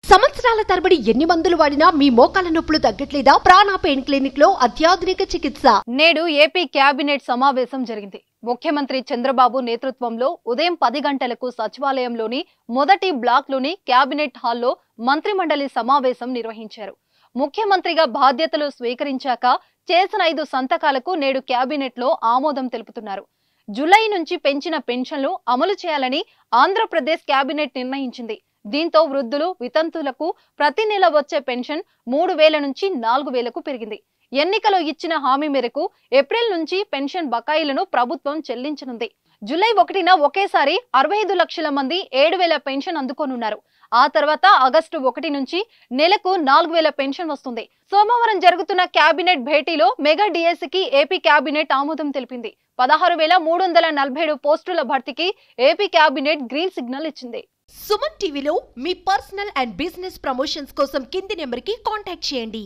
సంవత్సరాల తరబడి ఎన్ని మందులు వాడినా మీ మోకాల నొప్పులు తగ్గట్లేదా? ప్రాణ పెయిన్ క్లినిక్ లో అత్యాధునిక చికిత్స. నేడు ఏపీ కేబినెట్ సమావేశం జరిగింది. ముఖ్యమంత్రి చంద్రబాబు నేతృత్వంలో ఉదయం 10 గంటలకు సచివాలయంలోని మొదటి బ్లాక్ లోని కేబినెట్ హాల్లో మంత్రిమండలి సమావేశం నిర్వహించారు. ముఖ్యమంత్రిగా బాధ్యతలు స్వీకరించాక చేసిన 5 సంతకాలకు నేడు కేబినెట్ లో ఆమోదం తెలుపుతున్నారు. జూలై నుంచి పెంచిన పెన్షన్లు అమలు చేయాలని ఆంధ్రప్రదేశ్ కేబినెట్ నిర్ణయించింది. దీంతో వృద్ధులు, వితంతులకు ప్రతి నెల వచ్చే పెన్షన్ 3,000 నుంచి 4,000కు పెరిగింది. ఎన్నికలో ఇచ్చిన హామీ మేరకు ఏప్రిల్ నుంచి పెన్షన్ బకాయిలను ప్రభుత్వం చెల్లించనుంది. జూలై 1న ఒకేసారి 65 లక్షల మంది 7,000 పెన్షన్ అందుకోనున్నారు. ఆ తర్వాత ఆగస్టు 1 నుంచి నెలకు 4,000 పెన్షన్ వస్తుంది. సోమవారం జరుగుతున్న కేబినెట్ భేటీలో మెగా డిఎస్సికి ఏపీ కేబినెట్ ఆమోదం తెలిపింది. 16,347 పోస్టుల భర్తీకి ఏపీ కేబినెట్ గ్రీన్ సిగ్నల్ ఇచ్చింది. సుమన్ టీవీలో మీ పర్సనల్ అండ్ బిజినెస్ ప్రమోషన్స్ కోసం కింది నెంబర్కి కాంటాక్ట్ చేయండి.